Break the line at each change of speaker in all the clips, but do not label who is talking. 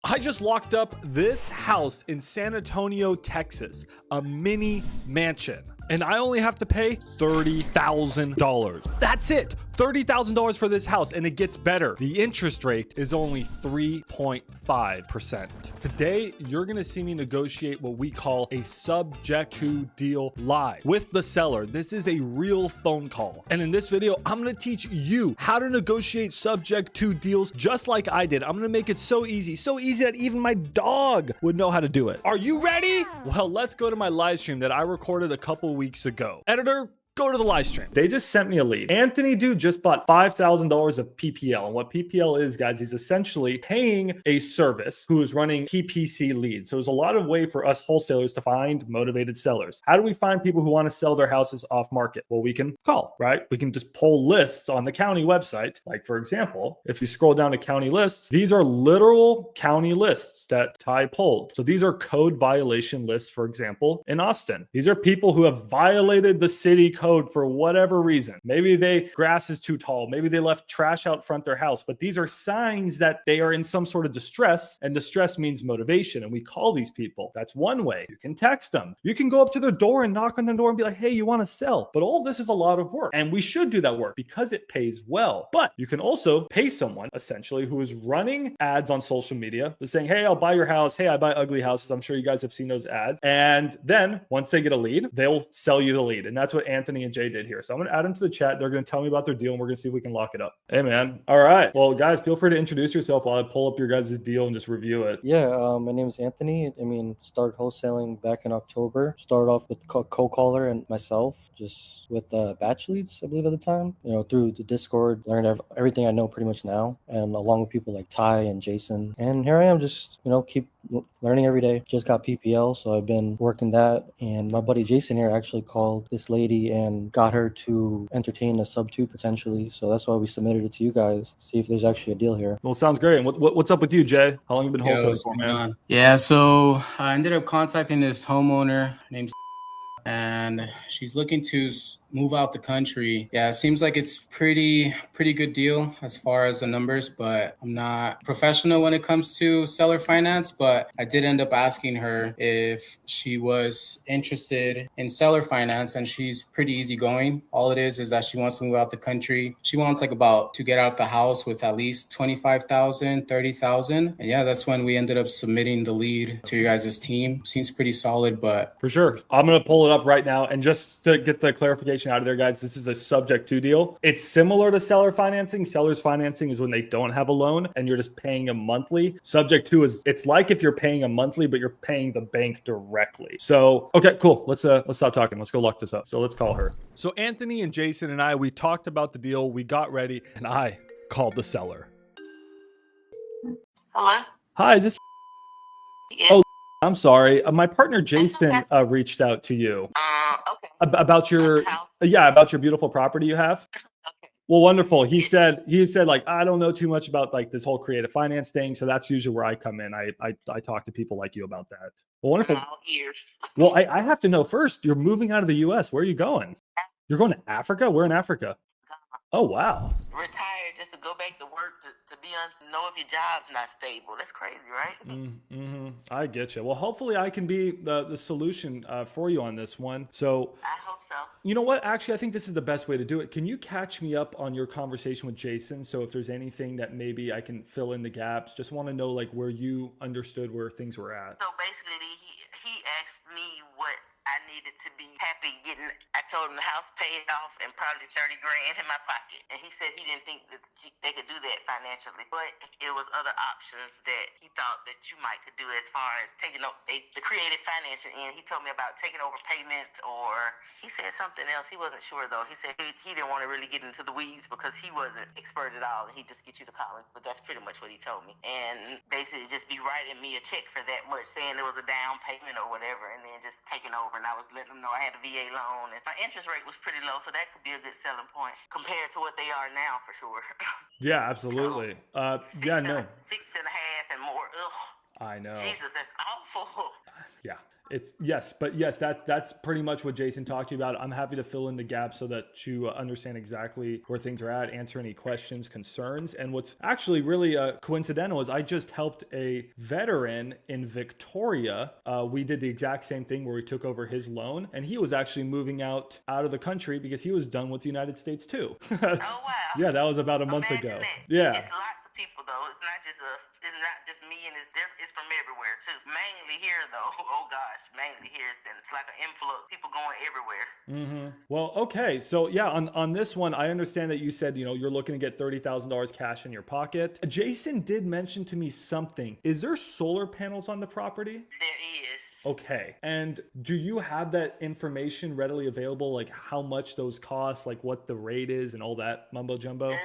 I just locked up this house in San Antonio, Texas, a mini mansion. And I only have to pay $30,000. That's it. $30,000 for this house, and it gets better. The interest rate is only 3.5%. Today, you're gonna see me negotiate what we call a subject to deal live with the seller. This is a real phone call. And in this video, I'm gonna teach you how to negotiate subject to deals just like I did. I'm gonna make it so easy that even my dog would know how to do it. Are you ready? Well, let's go to my live stream that I recorded a couple weeks ago. Editor, go to the live stream. They just sent me a lead. Anthony dude just bought $5,000 of PPL. And what PPL is, guys, he's essentially paying a service who is running PPC leads. So there's a lot of way for us wholesalers to find motivated sellers. How do we find people who want to sell their houses off market? Well, we can call, right? We can just pull lists on the county website. Like, for example, if you scroll down to county lists, these are literal county lists that Ty pulled. So these are code violation lists, for example, in Austin. These are people who have violated the city code for whatever reason. Maybe grass is too tall. Maybe they left trash out front their house. But these are signs that they are in some sort of distress, and distress means motivation. And we call these people. That's one way. You can text them. You can go up to their door and knock on their door and be like, hey, you want to sell? But all this is a lot of work, and we should do that work because it pays well. But you can also pay someone essentially who is running ads on social media, saying, hey, I'll buy your house. Hey, I buy ugly houses. I'm sure you guys have seen those ads. And then once they get a lead, they'll sell you the lead. And that's what Anthony and Jay did here. So I'm going to add them to the chat. They're going to tell me about their deal, and we're going to see if we can lock it up. Hey, man. All right. Well, guys, feel free to introduce yourself while I pull up your guys' deal and just review it.
Yeah, my name is Anthony. Started wholesaling back in October. Started off with co-caller and myself, just with batch leads, I believe at the time. Through the Discord, learned everything I know pretty much now, and along with people like Ty and Jason. And here I am, just keep learning every day. Just got PPL, so I've been working that. And my buddy Jason here actually called this lady and got her to entertain a sub 2 potentially. So that's why we submitted it to you guys, see if there's actually a deal here.
Well, sounds great. And what's up with you, Jay? How long have you been wholesaling for, man?
Yeah, so I ended up contacting this homeowner named and she's looking to move out the country. Yeah, it seems like it's pretty good deal as far as the numbers, but I'm not professional when it comes to seller finance. But I did end up asking her if she was interested in seller finance, and she's pretty easygoing. All it is that she wants to move out the country. She wants to get out the house with at least 25,000, 30,000. And yeah, that's when we ended up submitting the lead to your guys' team. Seems pretty solid, but
for sure. I'm gonna pull it up right now, and just to get the clarification out of there, guys, this is a subject to deal. It's similar to seller financing. Seller's financing is when they don't have a loan and you're just paying them monthly. Subject to is, it's like if you're paying a monthly, but you're paying the bank directly. So, okay, cool. Let's stop talking. Let's go lock this up. So let's call her. So Anthony and Jason and I, we talked about the deal. We got ready, and I called the seller.
Hello?
Hi, is this?
Yeah.
Oh, I'm sorry. My partner Jason reached out to you.
Okay.
About your beautiful property you have.
Okay.
Well, wonderful. He said like, I don't know too much about like this whole creative finance thing, so that's usually where I come in. I talk to people like you about that. Well, wonderful.
All ears.
Well, I have to know first. You're moving out of the U.S. Where are you going? You're going to Africa? Where in Africa? Oh, wow.
Retired just to go back to work to know if your job's not stable. That's crazy, right?
Mm-hmm. I get you. Well, hopefully I can be the solution for you on this one. So
I hope so.
You know what? Actually, I think this is the best way to do it. Can you catch me up on your conversation with Jason? So if there's anything that maybe I can fill in the gaps, just want to know like where you understood where things were at.
So basically, he asked me what I needed to be happy getting. I told him the house paid off and probably 30 grand in my pocket. And he said he didn't think that they could do that financially. But it was other options that he thought that you might could do as far as taking up the creative financing end. He told me about taking over payments, or he said something else. He wasn't sure though. He said he didn't want to really get into the weeds because he wasn't expert at all. And he'd just get you to college. But that's pretty much what he told me. And basically just be writing me a check for that much, saying there was a down payment or whatever, and then just taking over. And I was letting them know I had a VA loan, and my interest rate was pretty low, so that could be a good selling point compared to what they are now, for sure.
Yeah, absolutely.
6.5 and more. Ugh.
I know.
Jesus, that's awful.
Yeah. That's pretty much what Jason talked to you about. I'm happy to fill in the gaps so that you understand exactly where things are at, answer any questions, concerns. And what's actually really coincidental is I just helped a veteran in Victoria. We did the exact same thing where we took over his loan, and he was actually moving out of the country because he was done with the United States too.
Oh, wow.
Yeah, that was about a month
Imagine
ago.
that.
Yeah.
It's lots of people, though. It's not just us. It's not just me, and it's from everywhere, too. Mainly here, though. Oh, gosh. Mainly here. It's like an influx. People going everywhere.
Mm-hmm. Well, okay. So yeah, on this one, I understand that you said, you're looking to get $30,000 cash in your pocket. Jason did mention to me something. Is there solar panels on the property?
There is.
Okay. And do you have that information readily available? Like how much those cost, like what the rate is and all that mumbo jumbo?
I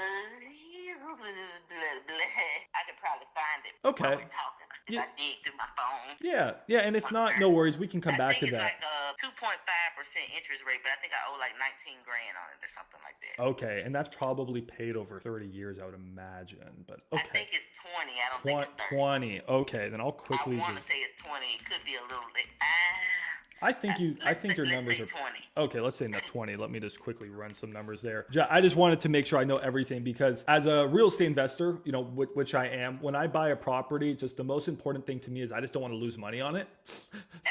could probably find it.
Okay.
While we're talking. If
Yeah.
I dig through my phone.
Yeah. And if not, no worries. We can come back to
I think
that.
it's like a 2.5% interest rate, but I think I owe like 19 grand on it or something like that.
Okay. And that's probably paid over 30 years, I would imagine. But okay.
I think it's 20. I don't think it's 30.
20. Okay. Then I'll quickly
I want to
just...
say it's 20. It could be a little bit.
I think your numbers are
20.
okay. Let's say not 20. Let me just quickly run some numbers there. I just wanted to make sure I know everything because as a real estate investor, which I am, when I buy a property, just the most important thing to me is I just don't want to lose money on it.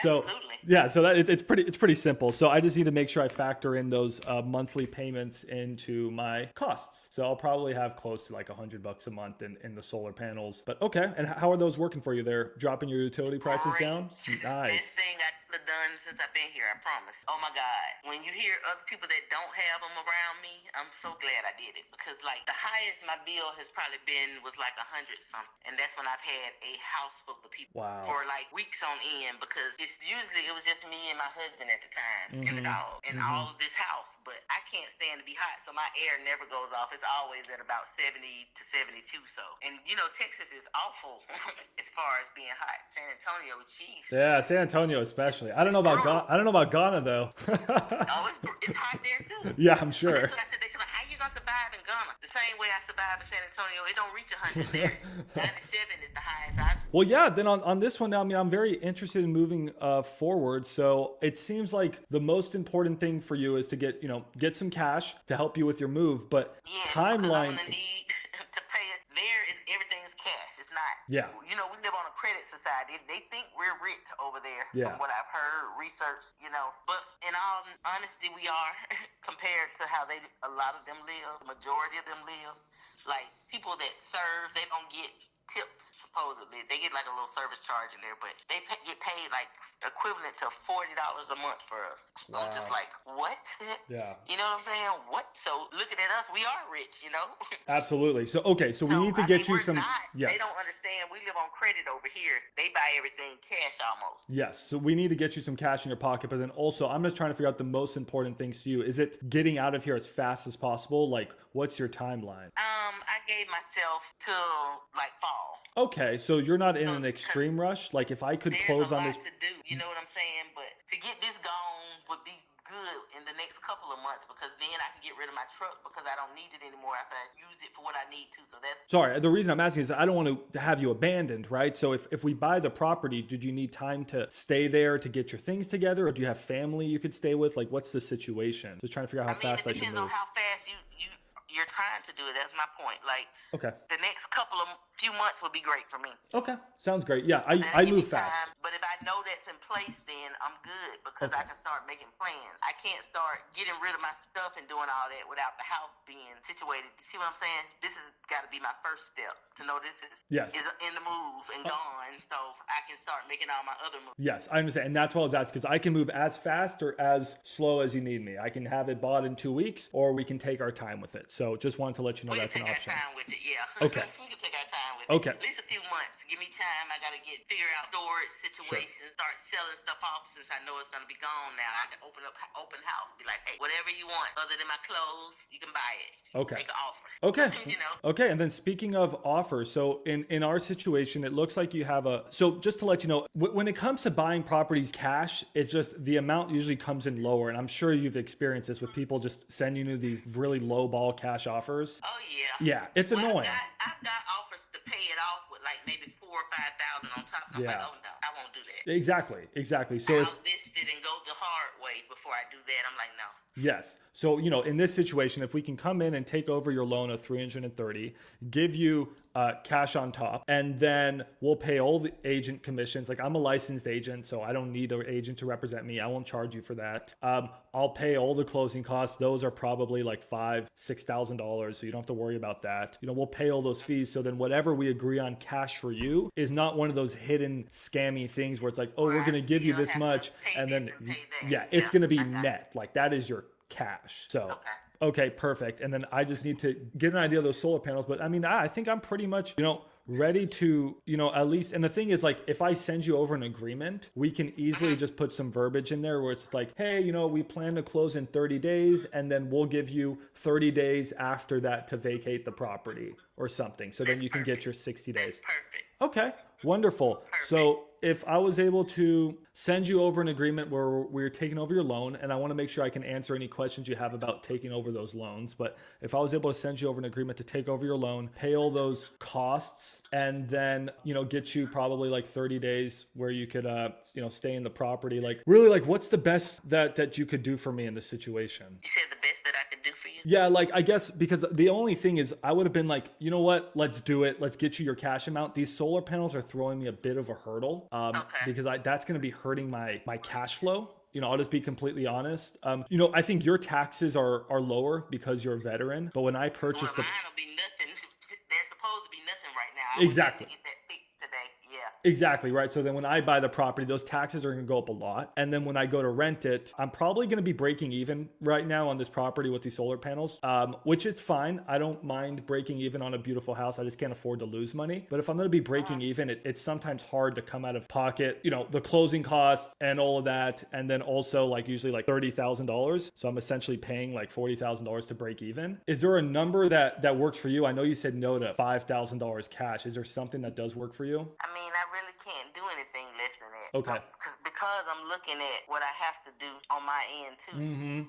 So
Absolutely.
yeah, so that it's pretty simple. So I just need to make sure I factor in those monthly payments into my costs. So I'll probably have close to like $100 a month in the solar panels. But okay, and how are those working for you? They're dropping your utility prices
Great.
down. Nice.
Best thing I could have done since I've been here, I promise. Oh my God. When you hear other people that don't have them around me, I'm so glad I did it. Because like the highest my bill has probably been was like 100 something. And that's when I've had a house full of people for like weeks on end. Because it was just me and my husband at the time and the dog and all of this house. But I can't stand to be hot. So my air never goes off. It's always at about 70 to 72 so. And Texas is awful as far as being hot. San Antonio, jeez.
Yeah, San Antonio especially. I don't know about Ghana though.
Oh, it's hot there too.
Yeah, I'm sure.
That's what I said. They told me, how you gonna survive in Ghana? The same way I survived in San Antonio. It don't reach 100 there. 97 is the highest.
Well, yeah. Then on this one now, I mean, I'm very interested in moving forward. So it seems like the most important thing for you is to get some cash to help you with your move. But timeline.
I'm gonna need to pay it. There is everything's cash. It's not.
Yeah.
We live on a credit society. They think we're rich over there.
Yeah.
From what I've heard, research. But in all honesty, we are compared to how a lot of them live. The majority of them live. Like people that serve, they don't get tips. Supposedly, they get like a little service charge in there, but they get paid like equivalent to $40 a month for us. Wow. I'm just like, what?
Yeah.
You know what I'm saying? What? So looking at us, we are rich.
Absolutely. So okay, so we need to get you some. Yes.
They don't understand. We live on credit over here. They buy everything cash almost.
Yes. So we need to get you some cash in your pocket, but then also I'm just trying to figure out the most important things to you. Is it getting out of here as fast as possible? Like, what's your timeline?
I gave myself till like fall.
Okay, so you're not in an extreme rush. Like if I could close on this.
There's a lot to do. You know what I'm saying? But to get this gone would be good in the next couple of months because then I can get rid of my truck because I don't need it anymore after I use it for what I need to. So that's
sorry. The reason I'm asking is I don't want to have you abandoned, right? So if we buy the property, did you need time to stay there to get your things together, or do you have family you could stay with? Like what's the situation? Just trying to figure out how fast I should move.
It depends on how fast you're trying to do it. That's my point. Like
okay.
The next few months would be great for me.
Okay, sounds great. Yeah, I move fast.
But if I know that's in place, then I'm good because I can start making plans. I can't start getting rid of my stuff and doing all that without the house being situated. You see what I'm saying? This has got to be my first step to know this is in the move and gone, so I can start making all my other moves.
Yes, I understand, and that's what I was asking because I can move as fast or as slow as you need me. I can have it bought in 2 weeks, or we can take our time with it. So just wanted to let you know that's an option.
We can take our time with it, yeah.
Okay.
We can take our time with
Okay.
it. At least a few months. Give me time. I got to figure out storage situations, start selling stuff off since I know it's going to be gone now. I can open house, be like, hey, whatever you want other than my clothes, you can buy it.
Okay.
Make an offer.
Okay. Okay, and then speaking of offers, so in our situation, it looks like you have so just to let you know, when it comes to buying properties cash, it's just the amount usually comes in lower, and I'm sure you've experienced this with people just sending you these really low ball cash offers.
Oh, yeah.
Yeah, it's annoying.
I've got offers to pay it off with like maybe 4,000 or 5,000 on top. I'm like, oh no, I won't do that.
Exactly. So
I'll list it and go the hard way before I do that. I'm like, no.
yes. So, in this situation, if we can come in and take over your loan of 330, give you cash on top, and then we'll pay all the agent commissions. Like, I'm a licensed agent, so I don't need an agent to represent me. I won't charge you for that. I'll pay all the closing costs. Those are probably like $5,000-$6,000, so you don't have to worry about that. We'll pay all those fees. So then whatever we agree on cash for you is not one of those hidden scammy things where it's like, oh, we're going to give you this much, and then it's going to be net. Like, that is your cash. So okay, perfect. And then I just need to get an idea of those solar panels. But I mean, I think I'm pretty much, ready to, at least, and the thing is, like, if I send you over an agreement, we can easily just put some verbiage in there where it's like, hey, we plan to close in 30 days, and then we'll give you 30 days after that to vacate the property or something. So then you can get your 60 days.
Perfect.
Okay, wonderful. So if I was able to send you over an agreement where we're taking over your loan, and I want to make sure I can answer any questions you have about taking over those loans, but if I was able to send you over an agreement to take over your loan, pay all those costs, and then, get you probably like 30 days where you could, stay in the property, like, really, like, what's the best that you could do for me in this situation?
You said the best that I could do for you?
Yeah, like, I guess, because the only thing is, I would have been like, you know what, let's do it. Let's get you your cash amount. These solar panels are throwing me a bit of a hurdle, because that's going to be hurting my cash flow. I'll just be completely honest. I think your taxes are lower because you're a veteran, but when I purchased
mine will be nothing. They're supposed to be nothing right now.
Exactly.
I was going to get that fixed today. Yeah.
Exactly, right? So then when I buy the property, those taxes are going to go up a lot. And then when I go to rent it, I'm probably going to be breaking even right now on this property with these solar panels, which it's fine. I don't mind breaking even on a beautiful house. I just can't afford to lose money. But if I'm going to be breaking even, it's sometimes hard to come out of pocket, the closing costs and all of that. And then also like usually like $30,000. So I'm essentially paying like $40,000 to break even. Is there a number that works for you? I know you said no to $5,000 cash. Is there something that does work for you?
I mean, I really can't do anything less than that.
Okay.
Because I'm looking at what I have to do on my end too.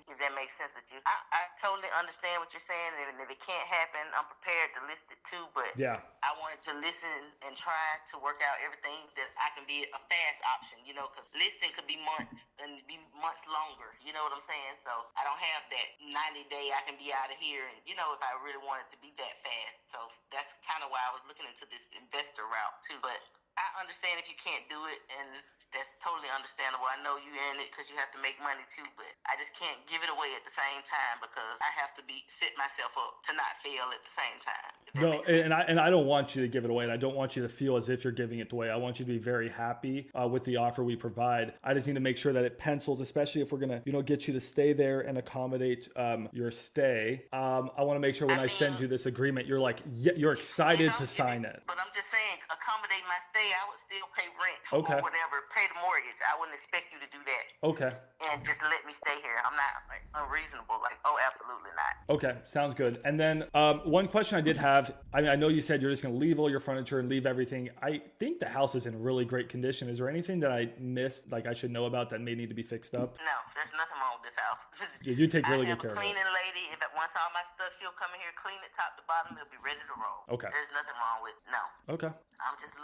If that makes sense with you. I totally understand what you're saying, and if it can't happen, I'm prepared to list it too. But
yeah,
I wanted to listen and try to work out everything that I can be a fast option, because listing could be months and be months longer. You know what I'm saying? So I don't have that 90-day I can be out of here, and if I really wanted to be that fast. So that's kind of why I was looking into this investor route too. But I understand if you can't do it, and that's totally understandable. I know you in it because you have to make money too, but I just can't give it away at the same time because I have to set myself up to not fail at the same time.
No, and I don't want you to give it away, and I don't want you to feel as if you're giving it away. I want you to be very happy with the offer we provide. I just need to make sure that it pencils, especially if we're gonna, get you to stay there and accommodate your stay. I want to make sure when I send you this agreement, you're like, you're excited to sign it.
But I'm just saying, accommodate my stay. I would still pay rent or whatever, pay the mortgage. I wouldn't expect you to do that.
Okay.
And just let me stay here. I'm not unreasonable. Absolutely not.
Okay, sounds good. And then one question I did have, I know you said you're just going to leave all your furniture and leave everything. I think the house is in really great condition. Is there anything that I missed, I should know about that may need to be fixed up?
No, there's nothing wrong with this house.
You take really good care of it.
Cleaning lady. Once all my stuff, she'll come in here, clean it top to bottom. It'll be ready to roll.
Okay.
There's nothing wrong with it. No.
Okay.
I'm just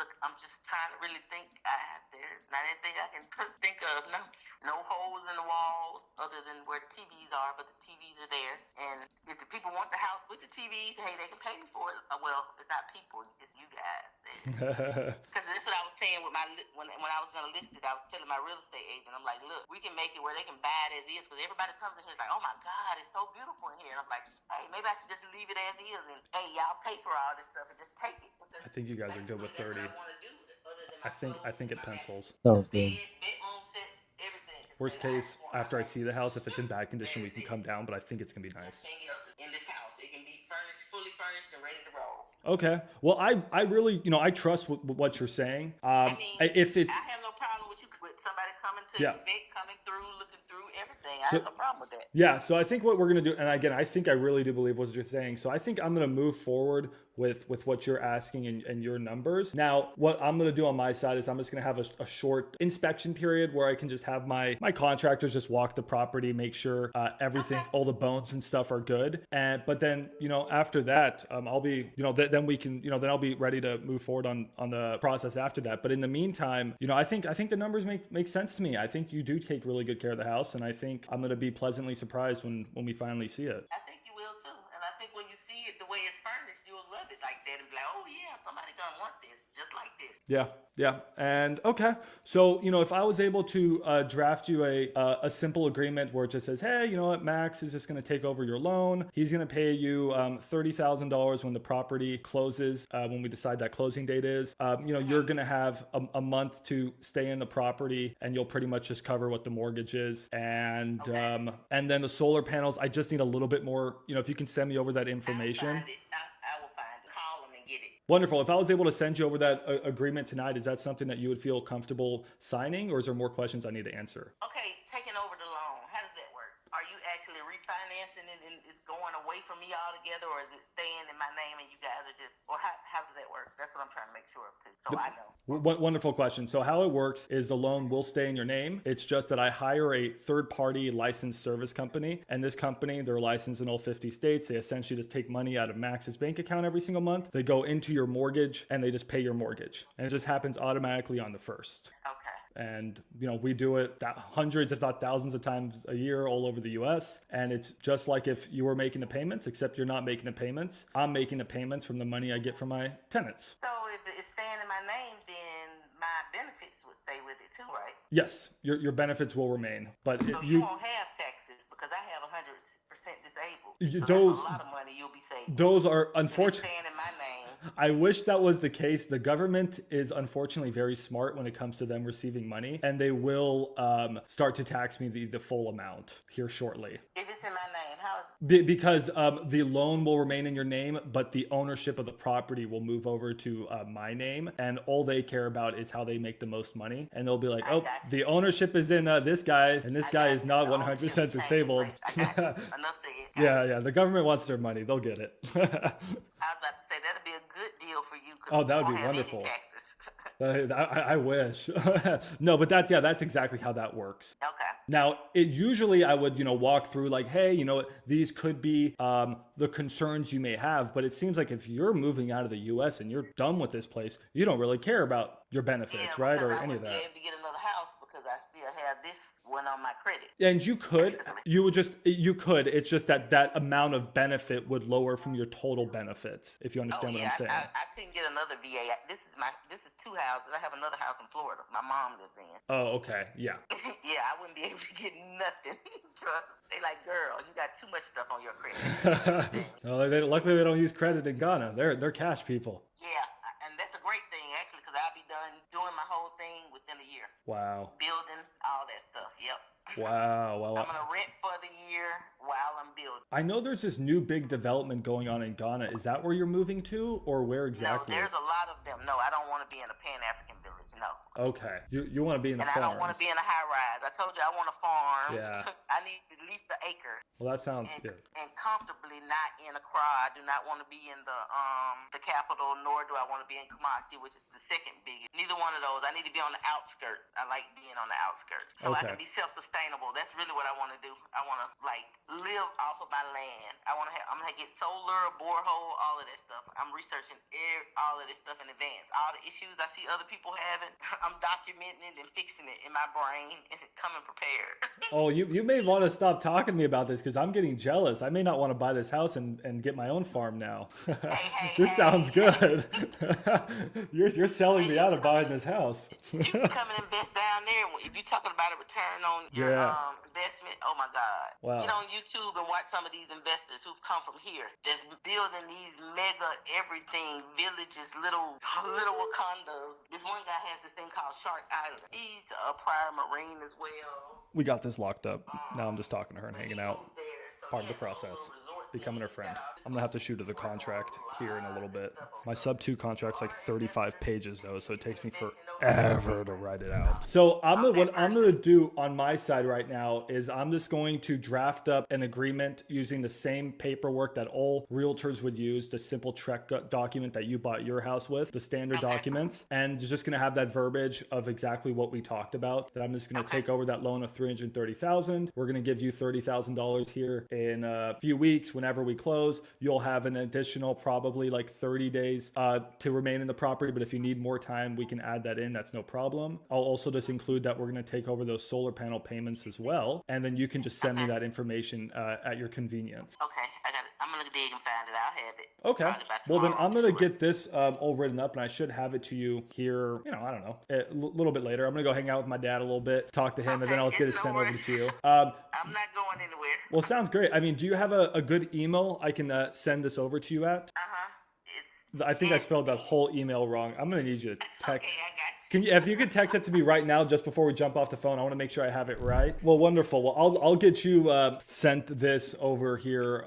trying to really think. There's not anything I can think of. No holes in the walls other than where the TVs are, but the TVs are there. And if the people want the house with the TVs, hey, they can pay me for it. Well, it's not people, it's you guys. Because that's what I was saying with when I was gonna list it. I was telling my real estate agent, I'm like, look, we can make it where they can buy it as is. Because everybody comes in here and is like, oh my God, it's so beautiful in here. And I'm like, hey, maybe I should just leave it as is. And hey, y'all pay for all this stuff and just take it.
I think you guys are good with 30. I think it pencils.
Sounds good.
Worst case, after I see the house, if it's in bad condition, we can come down, but I think it's gonna be nice.
In this house, it can be furnished, fully furnished and ready to roll.
Okay. Well, I really, I trust what you're saying.
If it's, I have no problem with somebody coming to inspect, coming through, looking through everything. I have no problem with that.
Yeah, so I think what we're gonna do, and again, I think I really do believe what you're saying. So I think I'm gonna move forward with what you're asking and your numbers. Now, what I'm gonna do on my side is I'm just gonna have a short inspection period where I can just have my contractors just walk the property, make sure everything, all the bones and stuff are good. But then after that, I'll be then we can then I'll be ready to move forward on the process after that. But in the meantime, I think the numbers make sense to me. I think you do take really good care of the house, and I think I'm gonna be pleasantly surprised when we finally see it.
I think you will too. And I think when you see it the way it's furnished, you'll love it like that and be like, oh yeah, somebody gonna want this just like this.
Yeah. And okay, so if I was able to draft you a simple agreement where it just says, hey, you know what, Max is just going to take over your loan. He's going to pay you $30,000 when the property closes, when we decide that closing date is. You're going to have a month to stay in the property, and you'll pretty much just cover what the mortgage is. And and then the solar panels, I just need a little bit more. If you can send me over that information.
I will find it. Call them and get it.
Wonderful. If I was able to send you over that agreement tonight, is that something that you would feel comfortable signing, or is there more questions I need to answer?
Okay, taking over the loan. How does that work? Are you actually refinancing it and it's going away from me altogether, or is it staying in my name and you guys are just, or how does that work? That's what I'm trying to make sure of too, so I know.
Wonderful question. So how it works is the loan will stay in your name. It's just that I hire a third-party licensed service company, and this company, they're licensed in all 50 states. They essentially just take money out of Max's bank account every single month. They go into your mortgage, and they just pay your mortgage, and it just happens automatically on the first.
Okay.
And we do it hundreds, if not thousands of times a year all over the US. And it's just like if you were making the payments, except you're not making the payments. I'm making the payments from the money I get from my tenants.
So if it's staying in my name, then my benefits would stay with it too, right?
Yes, your benefits will remain. But
so you won't have taxes because I have 100% disabled. So
those,
that's a lot of money you'll be saving.
Those are unfortunate.
Staying in my name.
I wish that was the case. The government is unfortunately very smart when it comes to them receiving money, and they will start to tax me the full amount here shortly.
If it's in my name, how is
because the loan will remain in your name, but the ownership of the property will move over to my name, and all they care about is how they make the most money. And they'll be like, oh, the ownership is in this guy, and this guy is not 100% disabled.
Enough said.
Yeah. The government wants their money. They'll get it.
I was about to say that'd be a good deal for you.
Oh, that would be wonderful. I wish. No, but that's exactly how that works.
Okay.
Now, usually I would, walk through like, hey, these could be the concerns you may have, but it seems like if you're moving out of the U.S. and you're done with this place, you don't really care about your benefits, right? Or any of that.
I wouldn't be able to get another house because I still have this one on my credit.
And you could. It's just that amount of benefit would lower from your total benefits, if you understand what I'm saying.
I couldn't get another VA. This is two houses. I have another house in Florida. My mom lives in.
Oh, okay. Yeah.
Yeah, I wouldn't be able to get nothing. They like, girl, you got too much stuff on your credit.
Well, luckily they don't use credit in Ghana. They're cash people.
Yeah, and that's a great thing actually, because I'll be done doing my whole thing within a year.
Wow.
Building, all that stuff. Yep.
Wow.
I'm gonna rent for the year while I'm building.
I know there's this new big development going on in Ghana. Is that where you're moving to, or where exactly?
No, there's a lot of them. No, I don't want to be in a Pan-African village. No.
Okay. You want to be in the farms.
And I don't want to be in a high rise. I told you I want a farm.
Yeah.
I need at least an acre.
Well, that sounds good.
And comfortably not in Accra. I do not want to be in the capital, nor do I want to be in Kumasi, which is the second biggest. Neither one of those. I need to be on the outskirts. I like being on the outskirts. So I can be self-sustainable. That's really what I want to do. I want to live off of my land. I'm gonna get solar, borehole, all of that stuff. I'm researching all of this stuff in advance. All the issues I see other people having, I'm documenting it and fixing it in my brain and coming prepared.
Oh, you may want to stop talking to me about this because I'm getting jealous. I may not want to buy this house and get my own farm now. This sounds good. You're selling me out of buying this house.
You can come and invest down there. If you're talking about a return on your investment, oh my God.
Wow.
Get on YouTube and watch some of these investors who've come from here that's building these mega everything villages, little Wakandas. This one guy has this thing called Shark Island. He's a prior Marine as well.
We got this locked up. Now I'm just talking to her and hanging out. Part of the process.
Resort
becoming her friend. I'm gonna have to shoot her the contract here in a little bit. My sub 2 contract's like 35 pages though, so it takes me forever to write it out. So what I'm gonna do on my side right now is I'm just going to draft up an agreement using the same paperwork that all realtors would use, the simple trek document that you bought your house with, the standard documents, and just gonna have that verbiage of exactly what we talked about. That I'm just gonna take over that loan of $330,000. We're gonna give you $30,000 here in a few weeks. Whenever we close, you'll have an additional probably like 30 days to remain in the property. But if you need more time, we can add that in. That's no problem. I'll also just include that we're gonna take over those solar panel payments as well, and then you can just send me that information at your convenience.
Okay, I got it. I'm gonna dig and find it. I'll have it.
Okay.
Probably by
Well, then
tomorrow.
I'm going to get this all written up, and I should have it to you here, I don't know, a little bit later. I'm going to go hang out with my dad a little bit, talk to him, and then I'll get it sent over to you.
I'm not going anywhere.
Well, sounds great. I mean, do you have a good email I can send this over to you at? I think I spelled that whole email wrong. I'm going to need you to text.
Okay, I got you.
If you could text it to me right now, just before we jump off the phone, I want to make sure I have it right. Well, wonderful. Well, I'll get you sent this over here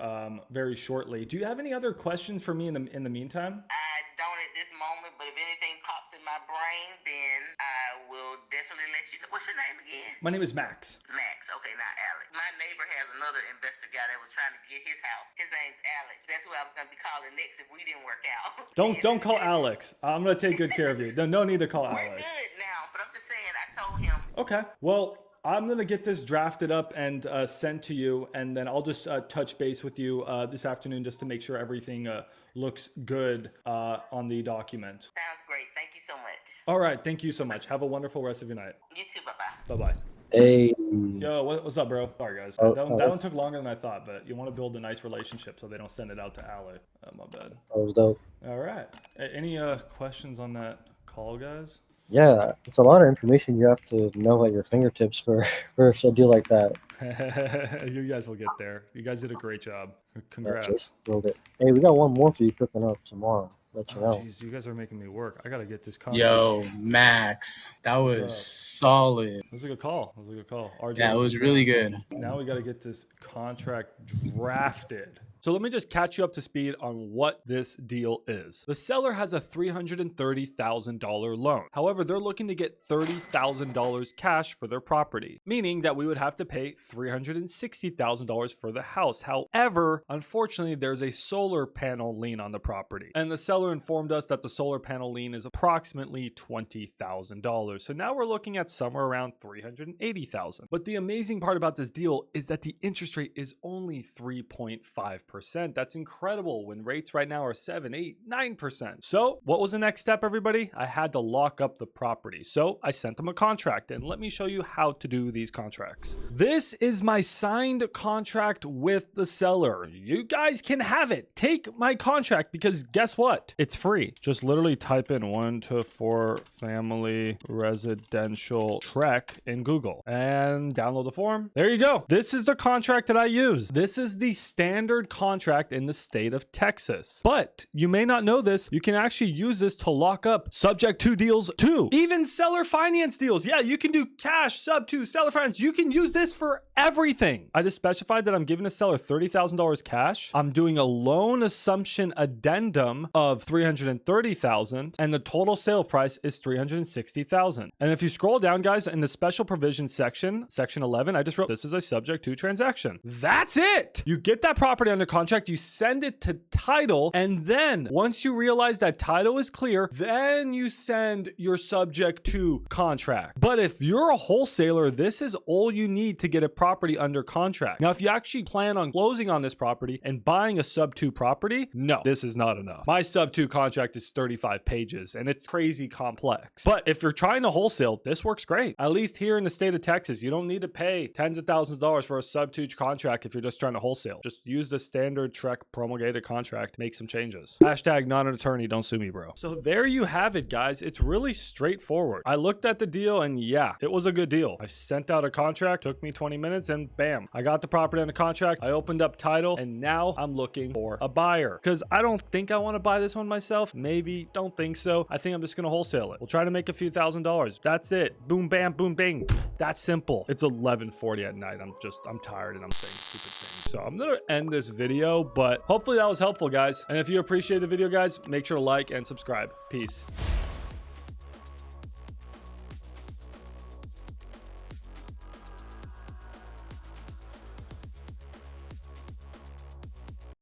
very shortly. Do you have any other questions for me in the meantime?
I don't at this moment, but if anything pops in my brain, then I will definitely let you know. What's your name again?
My name is Max.
Max. Okay, not Alex. My neighbor has another investor guy that was trying to get his house. His name's Alex. That's who I was going to be calling next if we didn't work out.
Don't call Alex. I'm going to take good care of you. No need to call Alex.
We're good now, but I'm just saying I told him.
Okay. Well, I'm going to get this drafted up and sent to you, and then I'll just touch base with you this afternoon just to make sure everything looks good on the document.
Sounds great. Thank you so much.
All right. Thank you so much. Have a wonderul rest of your night.
You too. Bye-bye.
Bye-bye.
Hey.
Yo, what's up, bro? Sorry, guys.
Oh,
that one took longer than I thought, but you want to build a nice relationship so they don't send it out to Alec. My bad.
That was dope.
All right. Any questions on that call, guys?
Yeah, it's a lot of information you have to know at your fingertips for a deal like that.
You guys will get there. You guys did a great job. Congrats.
Just build it. Hey, we got one more for you cooking up tomorrow. Let you know.
Jeez, you guys are making me work. I gotta get this contract.
Yo, Max, that was solid.
It was a good call. RJ,
Yeah, it was really good.
Now we got to get this contract drafted. So let me just catch you up to speed on what this deal is. The seller has a $330,000 loan. However, they're looking to get $30,000 cash for their property, meaning that we would have to pay $360,000 for the house. However, unfortunately, there's a solar panel lien on the property, and the seller informed us that the solar panel lien is approximately $20,000. So now we're looking at somewhere around $380,000. But the amazing part about this deal is that the interest rate is only 3.5%. That's incredible when rates right now are 7, 8, 9%. So what was the next step, everybody? I had to lock up the property. So I sent them a contract, and let me show you how to do these contracts. This is my signed contract with the seller. You guys can have it. Take my contract because guess what? It's free. Just literally type in 1 to 4 family residential trek in Google and download the form. There you go. This is the contract that I use. This is the standard contract in the state of Texas. But you may not know this. You can actually use this to lock up subject to deals too. Even seller finance deals. Yeah, you can do cash, sub to, seller finance. You can use this for everything. I just specified that I'm giving a seller $30,000 cash. I'm doing a loan assumption addendum of $330,000, and the total sale price is $360,000. And if you scroll down, guys, in the special provisions section, section 11, I just wrote this is a subject to transaction. That's it. You get that property under contract, you send it to title, and then once you realize that title is clear, then you send your subject to contract. But if you're a wholesaler, this is all you need to get a property under contract. Now, if you actually plan on closing on this property and buying a sub 2 property, no, this is not enough. My sub 2 contract is 35 pages and it's crazy complex. But if you're trying to wholesale, this works great. At least here in the state of Texas, you don't need to pay tens of thousands of dollars for a sub 2 contract if you're just trying to wholesale. Just use the standard Trek promulgated contract, make some changes. Hashtag not an attorney, don't sue me, bro. So there you have it, guys. It's really straightforward. I looked at the deal and yeah, it was a good deal. I sent out a contract, took me 20 minutes and bam, I got the property under contract. I opened up title and now I'm looking for a buyer because I don't think I want to buy this one myself. Maybe, don't think so. I think I'm just going to wholesale it. We'll try to make a few $1,000s. That's it. Boom, bam, boom, bing. That's simple. It's 11:40 at night. I'm tired and I'm saying stupid things. So I'm gonna end this video, but hopefully that was helpful, guys. And if you appreciate the video, guys, make sure to like and subscribe. Peace.